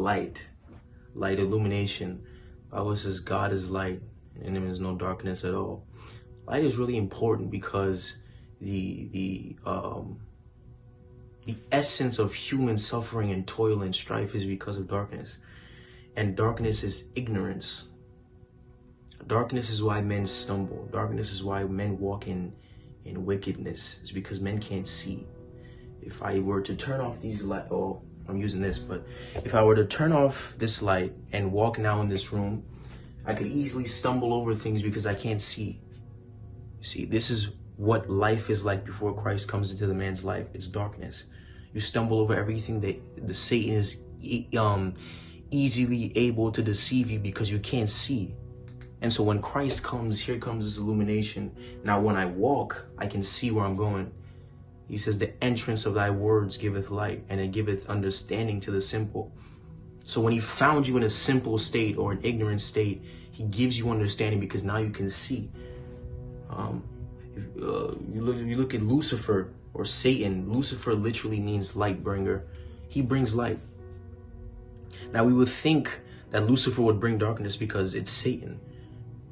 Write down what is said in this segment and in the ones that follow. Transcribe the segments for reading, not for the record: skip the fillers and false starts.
light, illumination. Bible says God is light, and in him is no darkness at all. Light is really important because the essence of human suffering and toil and strife is because of darkness. And darkness is ignorance. Darkness is why men stumble. Darkness is why men walk in wickedness. It's because men can't see. If I were to turn off these light, oh, I'm using this, but if I were to turn off this light and walk now in this room, I could easily stumble over things because I can't see. You see, this is what life is like before Christ comes into the man's life. It's darkness. You stumble over everything that the Satan is easily able to deceive you because you can't see. And so when Christ comes, here comes this illumination. Now when I walk, I can see where I'm going. He says, the entrance of thy words giveth light, and it giveth understanding to the simple. So when he found you in a simple state or an ignorant state, he gives you understanding because now you can see. You look at Lucifer or Satan. Lucifer literally means light bringer. He brings light. Now we would think that Lucifer would bring darkness because it's Satan.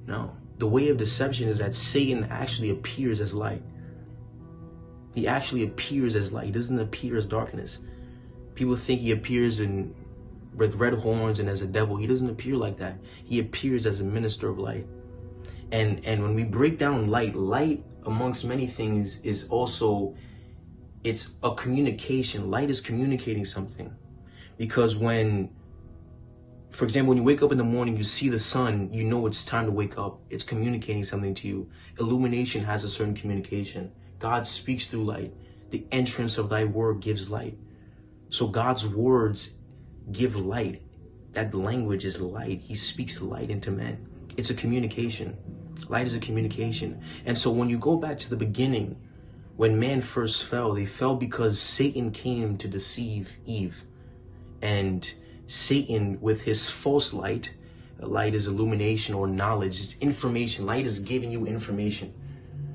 No, the way of deception is that Satan actually appears as light. He actually appears as light. He doesn't appear as darkness. People think he appears with red horns and as a devil. He doesn't appear like that. He appears as a minister of light. And when we break down light amongst many things is also, it's a communication. Light is communicating something. Because when, for example, when you wake up in the morning, you see the sun, you know it's time to wake up. It's communicating something to you. Illumination has a certain communication. God speaks through light. The entrance of thy word gives light. So God's words give light. That language is light. He speaks light into men. It's a communication. Light is a communication. And so when you go back to the beginning, when man first fell, they fell because Satan came to deceive Eve. And Satan, with his false light, light is illumination or knowledge, it's information. Light is giving you information.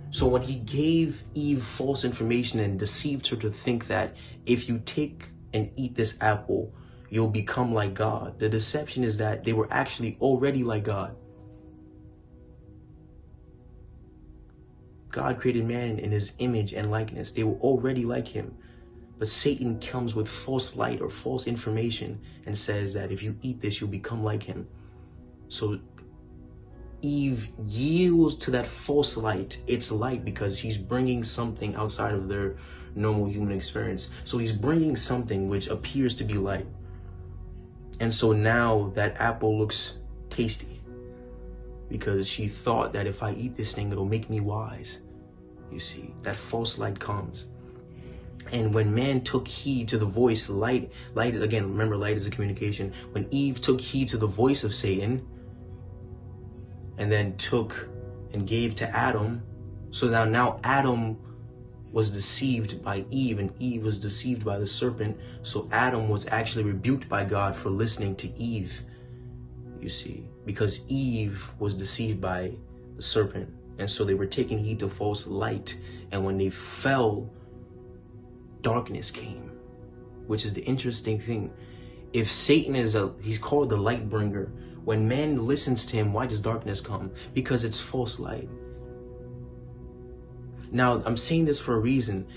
So when he gave Eve false information and deceived her to think that if you take and eat this apple, you'll become like God. The deception is that they were actually already like God. God created man in his image and likeness. They were already like him. But Satan comes with false light or false information and says that if you eat this, you'll become like him. So Eve yields to that false light. It's light because he's bringing something outside of their normal human experience. So he's bringing something which appears to be light. And so now that apple looks tasty because she thought that if I eat this thing, it'll make me wise. You see, that false light comes. And when man took heed to the voice, light again, remember, light is a communication. When Eve took heed to the voice of Satan and then took and gave to Adam, so now Adam was deceived by Eve and Eve was deceived by the serpent. So Adam was actually rebuked by God for listening to Eve, you see, because Eve was deceived by the serpent. And so they were taking heed to false light. And when they fell, darkness came, which is the interesting thing. If Satan he's called the light bringer. When man listens to him, why does darkness come? Because it's false light. Now, I'm saying this for a reason.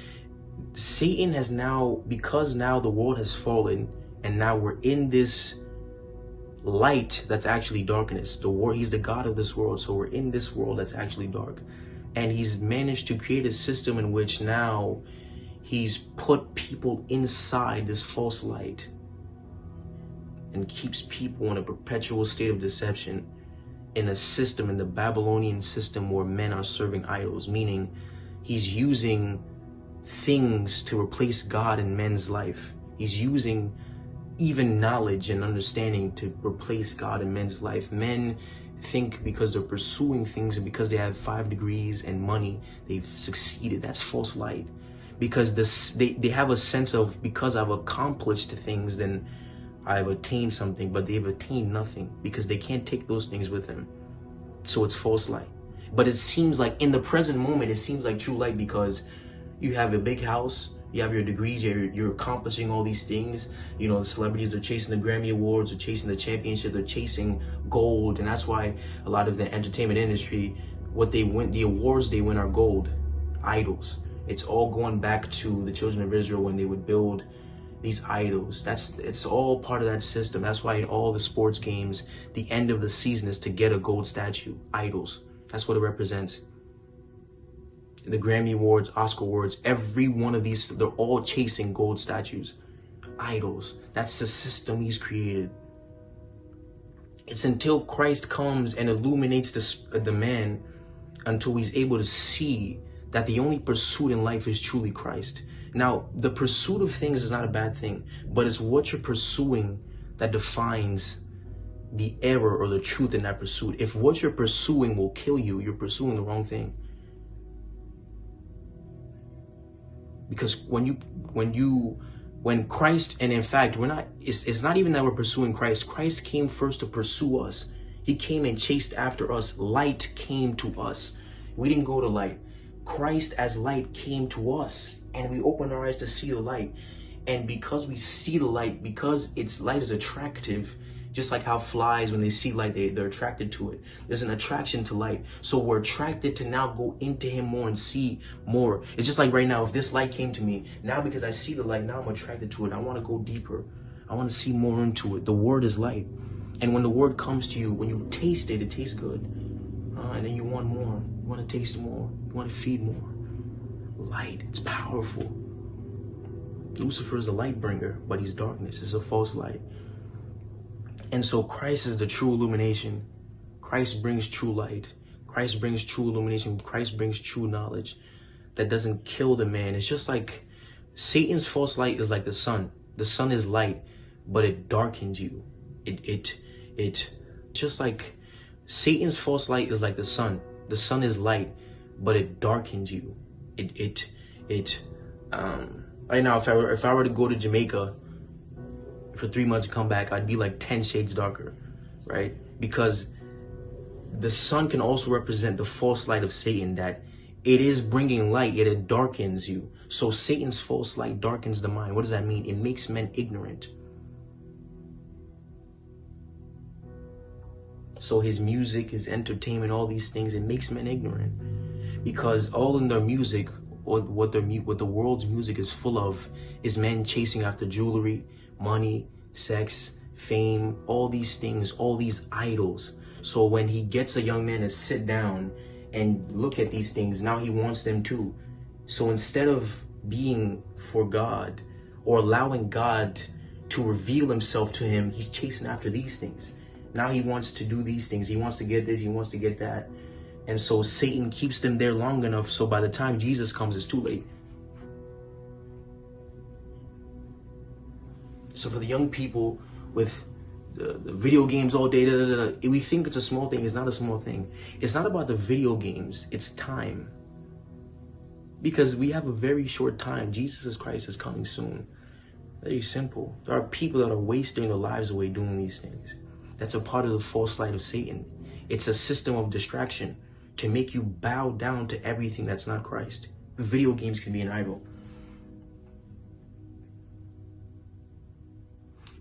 Satan has now, because now the world has fallen, and now we're in this light that's actually darkness. He's the God of this world, so we're in this world that's actually dark. And he's managed to create a system in which now he's put people inside this false light and keeps people in a perpetual state of deception in a system, in the Babylonian system, where men are serving idols, meaning he's using things to replace God in men's life. He's using even knowledge and understanding to replace God in men's life. Men think because they're pursuing things and because they have 5 degrees and money, they've succeeded. That's false light. Because they have a sense of, because I've accomplished things, then I've attained something, but they've attained nothing because they can't take those things with them. So it's false light. But it seems like in the present moment, it seems like true light because you have a big house, You have your degrees, you're accomplishing all these things. You know, the celebrities are chasing the Grammy Awards, they're chasing the championship, they're chasing gold. And that's why a lot of the entertainment industry, what they win, the awards they win are gold, idols. It's all going back to the children of Israel when they would build these idols. It's all part of that system. That's why in all the sports games, the end of the season is to get a gold statue, idols. That's what it represents. The Grammy Awards, Oscar Awards, every one of these, they're all chasing gold statues, idols. That's the system he's created. It's until Christ comes and illuminates the man until he's able to see that the only pursuit in life is truly Christ. Now, the pursuit of things is not a bad thing, but it's what you're pursuing that defines the error or the truth in that pursuit. If what you're pursuing will kill you, you're pursuing the wrong thing. Because when Christ, and in fact, it's not even that we're pursuing Christ. Christ came first to pursue us. He came and chased after us. Light came to us. We didn't go to light. Christ as light came to us, and we opened our eyes to see the light. And because we see the light, because its light is attractive, just like how flies, when they see light, they're attracted to it. There's an attraction to light. So we're attracted to now go into him more and see more. It's just like right now, if this light came to me, now because I see the light, now I'm attracted to it. I want to go deeper. I want to see more into it. The word is light. And when the word comes to you, when you taste it, it tastes good. And then you want more. You want to taste more. You want to feed more. Light, it's powerful. Lucifer is a light bringer, but he's darkness. It's a false light. And so Christ is the true illumination. Christ brings true light. Christ brings true illumination. Christ brings true knowledge that doesn't kill the man. It's just like Satan's false light is like the sun. The sun is light, but it darkens you. It just like Satan's false light is like the sun. The sun is light, but it darkens you. Right now, if I were to go to Jamaica for 3 months and come back, I'd be like 10 shades darker, right? Because the sun can also represent the false light of Satan, that it is bringing light, yet it darkens you. So Satan's false light darkens the mind. What does that mean? It makes men ignorant. So his music, his entertainment, all these things, it makes men ignorant. Because all in their music, or what the world's music is full of, is men chasing after jewelry, money, sex, fame, all these things, all these idols. So when he gets a young man to sit down and look at these things, now he wants them too. So instead of being for God or allowing God to reveal himself to him, he's chasing after these things. Now he wants to do these things. He wants to get this, he wants to get that. And so Satan keeps them there long enough, so by the time Jesus comes, it's too late. So for the young people with the video games all day, we think it's a small thing. It's not a small thing. It's not about the video games. It's time. Because we have a very short time. Jesus Christ is coming soon. Very simple. There are people that are wasting their lives away doing these things. That's a part of the false light of Satan. It's a system of distraction to make you bow down to everything that's not Christ. Video games can be an idol.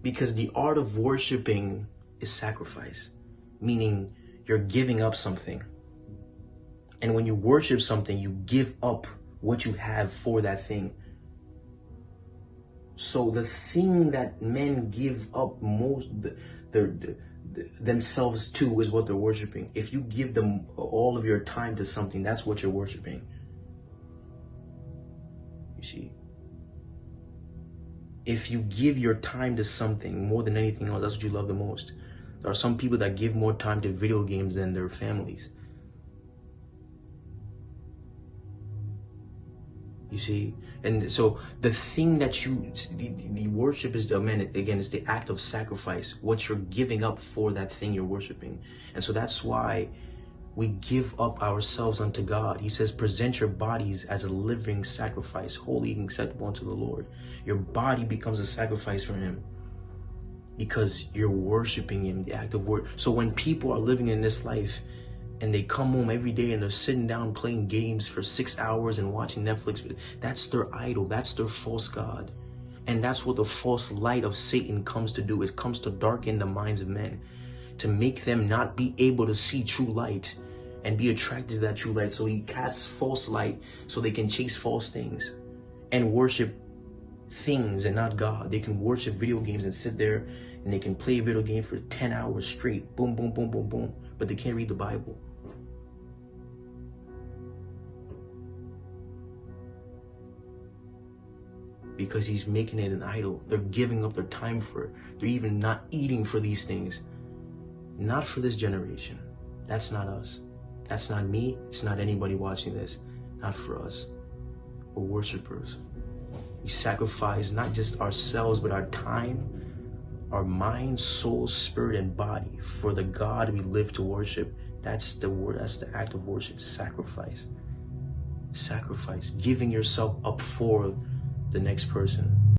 Because the art of worshiping is sacrifice, meaning you're giving up something. And when you worship something, you give up what you have for that thing. So the thing that men give up most, themselves to, is what they're worshiping. If you give them all of your time to something, that's what you're worshiping. You see? If you give your time to something more than anything else, that's what you love the most. There are some people that give more time to video games than their families. You see? And so the thing that the worship is, again, it's the act of sacrifice, what you're giving up for that thing you're worshiping. And so that's why we give up ourselves unto God. He says, present your bodies as a living sacrifice, holy and acceptable unto the Lord. Your body becomes a sacrifice for him because you're worshiping him, the act of worship. So when people are living in this life and they come home every day and they're sitting down playing games for 6 hours and watching Netflix. That's their idol. That's their false god. And that's what the false light of Satan comes to do. It comes to darken the minds of men, to make them not be able to see true light and be attracted to that true light. So he casts false light so they can chase false things and worship things and not God. They can worship video games and sit there and they can play a video game for 10 hours straight. Boom, boom, boom, boom, boom. But they can't read the Bible. Because he's making it an idol. They're giving up their time for it. They're even not eating for these things. Not for this generation. That's not us. That's not me. It's not anybody watching this. Not for us. We're worshipers. We sacrifice not just ourselves, but our time, our mind, soul, spirit, and body for the God we live to worship. That's the word. That's the act of worship. Sacrifice. Sacrifice. Giving yourself up for the next person.